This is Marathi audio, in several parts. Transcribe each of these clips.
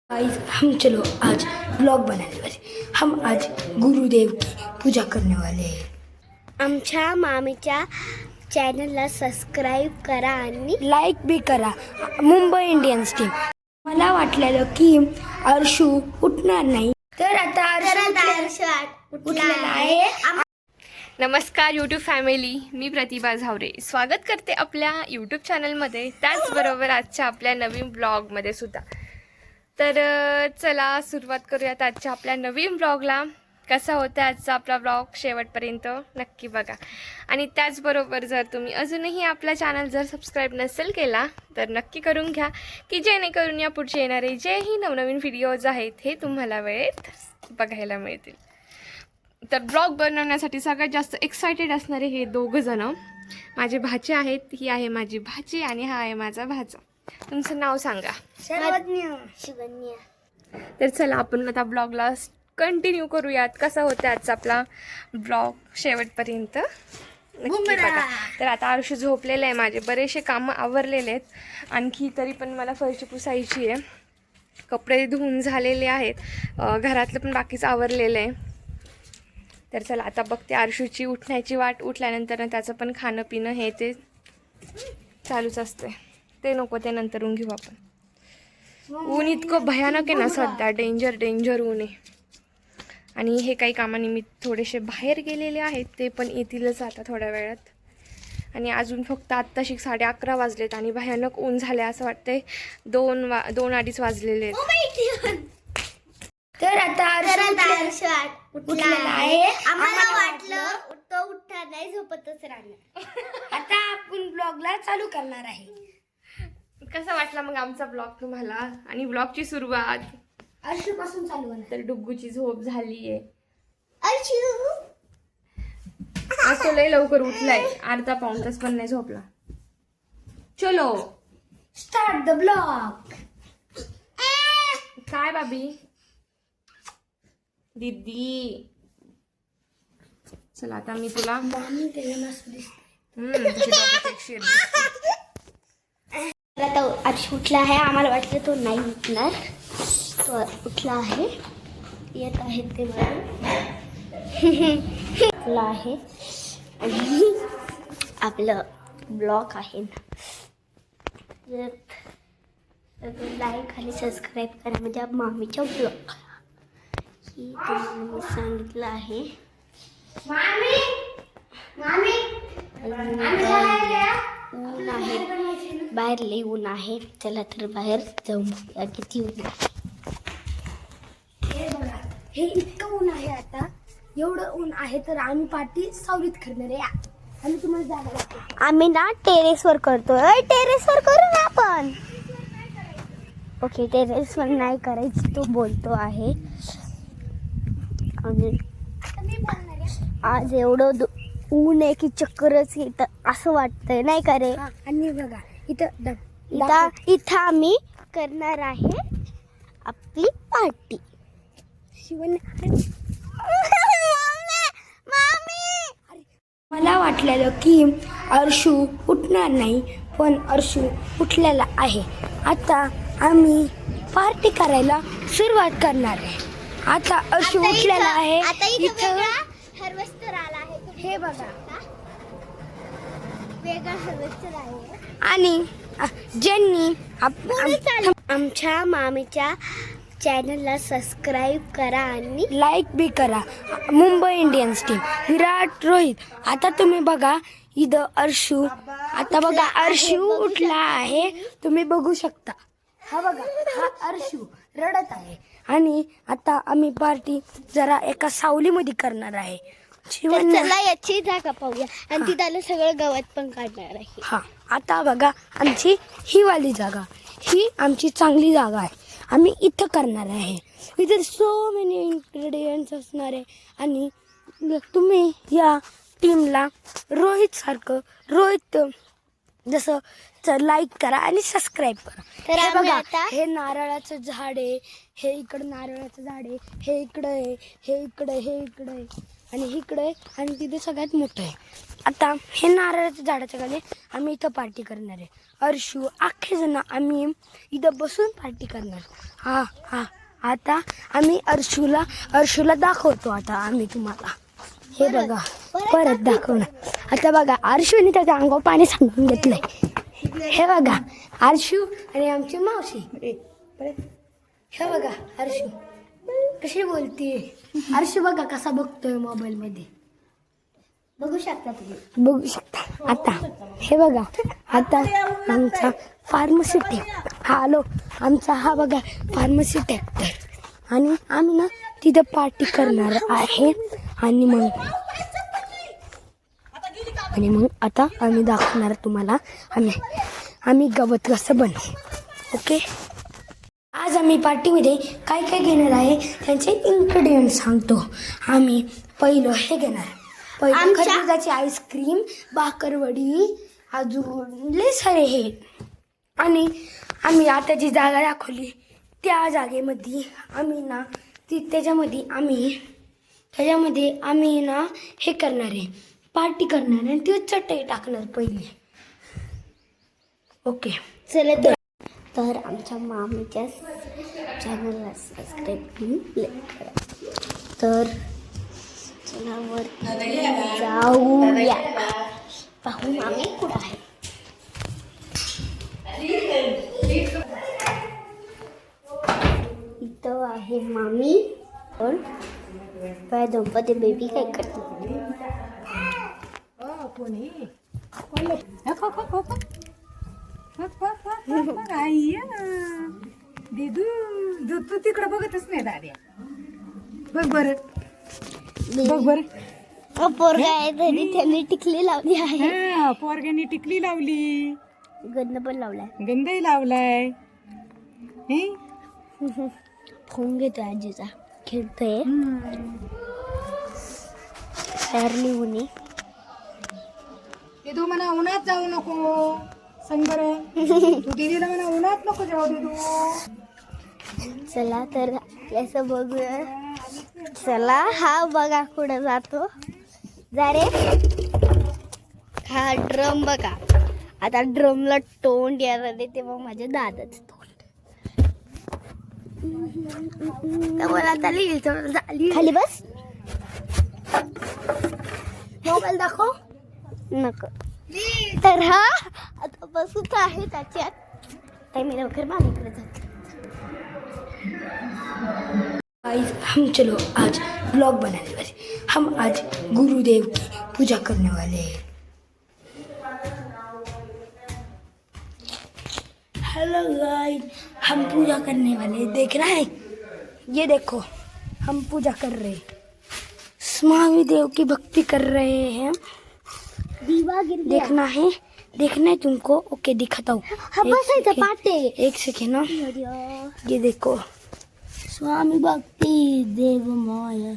गाइस हम चलो आज ब्लॉग बनाने वाले। हम आज गुरुदेव की पूजा करने वाले हैं। आमच्या मामीच्या चॅनलला सबस्क्राईब करा आणि लाईक भी करा। Mumbai Indians team. मला वाटलेलं की अर्शू उठणार नाही, तर आता अर्शू उठलेला आहे। नमस्कार यूट्यूब फॅमिली, मी प्रतिभा झावरे स्वागत करते आपल्या यूट्यूब चॅनलमध्ये, त्याचबरोबर आजच्या आपल्या नवीन ब्लॉगमध्ये सुद्धा। तर चला सुरुवात करूयात आजच्या आपल्या नवीन ब्लॉगला। कसा होता आजचा आपला ब्लॉग शेवटपर्यंत नक्की बघा। आणि त्याचबरोबर जर तुम्ही अजूनही आपला चॅनल जर सबस्क्राईब नसेल केला तर नक्की करून घ्या, की जेणेकरून या पुढचे येणारे जेही नवनवीन व्हिडिओज आहेत हे तुम्हाला वेळेत बघायला मिळतील। तर ब्लॉग बनवण्यासाठी सगळ्यात जास्त एक्सायटेड असणारे हे दोघं जण माझे भाचे आहेत। ही आहे माझी भाची आणि हा आहे माझा भाचा। तुमचं नाव सांगा? शिवन्या। तर चला आपण आता ब्लॉगला कंटिन्यू करूयात। कसा होता आजचा आपला ब्लॉग शेवटपर्यंत नक्की बघा। तर आता आरुष झोपलेलं आहे, माझे बरेचसे कामं आवरलेले आहेत, आणखी तरी पण मला फरशी पुसायची आहे, कपडे धुवून झालेले आहेत, घरातलं पण बाकीचं आवरलेलं आहे। तर चला आता बघते आरुषची उठण्याची वाट। उठल्यानंतर त्याचं पण खाणं पिणं हे ते चालूच असते, ते नको ते नंतरून घेऊ आपण। ऊन इतकं भयानक आहे ना सध्या, डेंजर ऊन आहे। आणि हे काही कामानिमित्त थोडेसे बाहेर गेलेले आहेत, ते पण येतीलच आता थोड्या वेळात। आणि अजून फक्त आत्ताशी 11:30 वाजलेत आणि भयानक ऊन झाले, असं वाटतंय 2-2:30 वाजलेले आहेत। तर आता अर्शू उठलेला आहे। आम्हाला वाटलं तो उठणार नाही, झोपतच राहणार। आता आपण ब्लॉगला चालू करणार आहे। कसा वाटला मग आमचा ब्लॉग तुम्हाला? आणि ब्लॉगची सुरुवात अर्शू पासून चालू होणार। तर डुग्गूची झोप झालीये। अर्शू असं लय लवकर उठलाय, अर्धा पाऊण तास पण नाही झोपला। चलो स्टार्ट द ब्लॉग। काय बाबी दीदी, चला आता मी तुला मामी त्याला मस्त दिसते। तुझी डॉगी शेर दिसते। आता अर्शू उठला आहे, आम्हाला वाटलं तो नाही उठणार, तो उठला आहे, येत आहे ते उठला आहे। आणि आपलं ब्लॉग आहे ना, लाईक आणि सबस्क्राईब करा म्हणजे मामीच्या ब्लॉग ही तुम्हाला मी सांगितलं आहे। ऊन आहे बाहेर, लई ऊन आहे। चला तर बाहेर जाऊन बघूया किती ऊन आहे। हे बघा, हे इतकं ऊन आहे, आता एवढं ऊन आहे तर आम्ही पार्टी सावलीत करणार आहे। आणि तुम्हाला जागा लागते, आम्ही ना टेरेसवर करतोय, टेरेसवर करू ना आपण। ओके, टेरेसवर नाही करायची तो बोलतो आहे। आणि आज एवढं ऊन आहे की चक्करच येतं असं वाटतंय, नाही का रे? आणि बघा इथं इथं आम्ही करणार आहे आपली पार्टी। मला वाटलेलं की अर्शू उठणार नाही, पण अर्शू उठलेला आहे। आता आम्ही पार्टी करायला सुरुवात करणार आहे। आता अर्शू उठलेला आहे। इथं हार्वेस्टर आला आहे, हे बघा, वेगळा हार्वेस्टर आहे। आणि ज्यांनी आमच्या मामीच्या चॅनलला सबस्क्राईब करा आणि लाईक भी करा। मुंबई इंडियन्स टीम, विराट, रोहित। आता तुम्ही बघा इथं अर्शू, आता बघा अर्शू उठला आहे, तुम्ही बघू शकता। हा बघा, हा अर्शू रडत आहे। आणि आता आम्ही पार्टी जरा एका सावलीमध्ये करणार आहे। चला याची जागा पाहूया, आणि तिथं सगळं गवत पण काढणार आहे। हा, आता बघा आमची ही वाली जागा, ही आमची चांगली जागा आहे, आम्ही इथं करणार आहे। इथे सो मेनी इन्ग्रेडियंट्स असणार आहे। आणि तुम्ही या टीमला रोहित जसं लाईक करा आणि सबस्क्राईब करा। तर हे आम्ही बघा, आता हे नारळाचं झाड आहे, हे इकडं नारळाचं झाड आहे, हे इकडं आहे, हे इकडं, हे इकडं आहे। आणि इकडे आणि तिथे सगळ्यात मोठं आहे. आता हे नारळाच्या झाडाच्या खाली आम्ही इथं पार्टी करणार आहे. अर्शू अख्खे जण आम्ही इथं बसून पार्टी करणार. हा हा आता आम्ही अर्शूला दाखवतो. आता आम्ही तुम्हाला हे बघा परत दाखवणार. आता बघा अर्शूने त्याच्या अंगावर पाणी सांगून घेतलंय. हे बघा अर्शू आणि आमची मावशी. हे बघा अर्शू कशी बोलतीये. अर्शू बघा कसा बघतोय मोबाईल मध्ये. बघू शकता. आता हे बघा आता आमचा फार्मसी ट्रॅक्टर हा आलो. आमचा हा बघा फार्मसी ट्रॅक्टर आणि आम्ही ना तिथं पार्टी करणार आहे. आणि मग आता आम्ही दाखवणार तुम्हाला आम्ही गवत कसं बनवू. ओके आज आम्ही पार्टीमध्ये काय काय घेणार आहे त्यांचे इन्ग्रेडियंट सांगतो. आम्ही पहिलं हे घेणार. पहिलं खरबुजाची आईस्क्रीम, भाकरवडी, अजून लय सारे हे. आणि आम्ही आता जी जागा दाखवली त्या जागेमध्ये आम्ही ना त्याच्यामध्ये आम्ही ना हे करणार आहे पार्टी करणार आहे. आणि ती चटई टाकणार पहिली. ओके चला तर आमच्या मामीच्या चॅनलला सबस्क्राईब करा. तर चला वरती जाऊया. पाहू मामी कुठं आहे. इथं आहे मामी. पण पाय दंपती बेबी काय करते. दिदू तू तिकडे बघतच नाही दाद्या. बघ बर बघ बर. पोरगा आहे तरी त्यांनी टिकली लावली आहे. पोरग्याने टिकली लावली, गंध पण लावलाय, गंधही लावलाय. फोन घेतोय आजीचा, खेळतोय. शारली उन्ही दिदू म्हणा उन्हात जाऊ नको. सांग बरं तू दीदीला म्हणा उन्हात नको जाऊ दिदू. चला तर असं बघूया. चला हा बघा कुठं जातो. जा रे. हा ड्रम बघा. आता ड्रमला तोंड यायला दे तेव्हा माझ्या दादाच तोंड. मला झाली खाली बस. मोबाईल दाखव. नको. तर हा आता बसूच आहे त्याच्यात. तर मी लवकर मामीकडे जाते. गाइस हम चलो आज ब्लॉग बनाने वाले. हम आज गुरुदेव की पूजा करने वाले हैं. हेलो गाइस हम पूजा करने वाले हैं. देख रहा है ये देखो हम पूजा कर रहे हैं. स्वामी देव की भक्ति कर रहे हैं. दिवा गिर गया. देखना है तुमको. ओके दिखाता हूँ. हा बसायचं पाटे. एक सेकेंड ना. ये देखो स्वामी भक्ति देव माया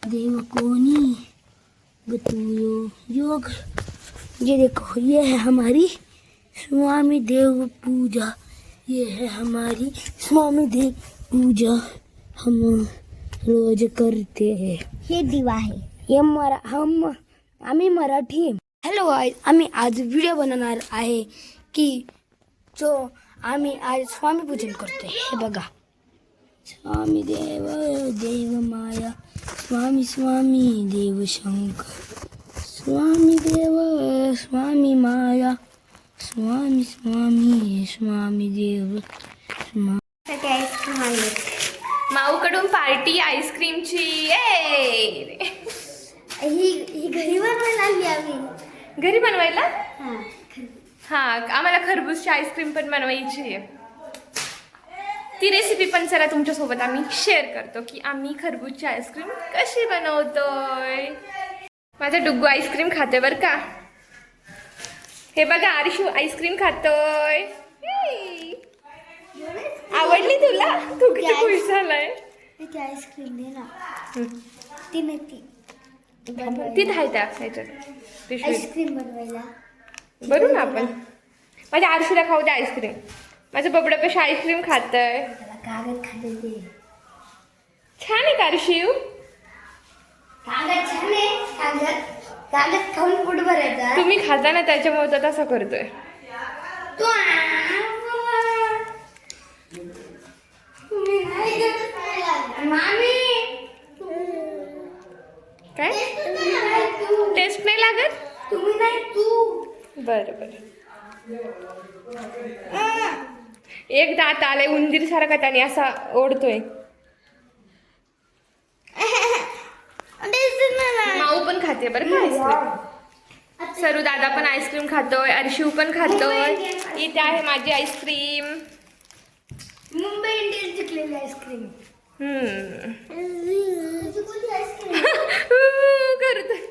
देव कोनी बतूयो योग. ये देखो ये है हमारी स्वामी देव पूजा. ये है हमारी स्वामी देव पूजा हम रोज करते हैं. हे दिवा आहे. ये आम्ही मराठी. हॅलो गाईज आम्ही आज व्हिडिओ बनवणार आहे की जो आम्ही आज स्वामी पूजन करतोय. हे बघा स्वामी देव देव माया स्वामी स्वामी देव शंकर स्वामी देव स्वामी माया स्वामी स्वामी स्वामी देव आईस्क्रीम आणले. माऊकडून पार्टी आईस्क्रीमची. ही घरी बनवायला आणली आम्ही. घरी बनवायला. हा. हा आम्हाला खरबूजची आईस्क्रीम पण बनवायची आहे. ती रेसिपी पण चला तुमच्यासोबत आम्ही शेअर करतो की आम्ही खरबूजची आईस्क्रीम कशी बनवतोय. माझा डुग्गू आईस्क्रीम खातोय बरं का. हे बघा आरिशू आईस्क्रीम खातोय. आवडली तुला. तू किती खुश झालाय. आईस्क्रीम दे ना. ती नाही ती ती आहे त्या ह्याच्यात पिशवीत. आईस्क्रीम बनवायला बरू ना आपण. माझ्या आरशीला खाऊ दे आईस्क्रीम. माझं बबड्यापेक्षा आईस्क्रीम खातंय. कागद खाते ते. छान आहे का आरशीव. कागद छान आहे. कागद खाऊन पोट भरायचं. तुम्ही खाता ना त्याच्यामुळे तर तसा करतोय. मामी काय टेस्ट नाही लागत? तुम्ही नाही तू. बरं बरं. एक दात आलाय उंदीर सारखा त्याने असा ओढतोय. माऊ पण खाते बरं का आईस्क्रीम. सरू दादा पण आईस्क्रीम खातोय. अर्शिव पण खातोय. इथे आहे माझी आईस्क्रीम. मुंबई इंडियन्स जिंकलेली आईस्क्रीम. करतोय.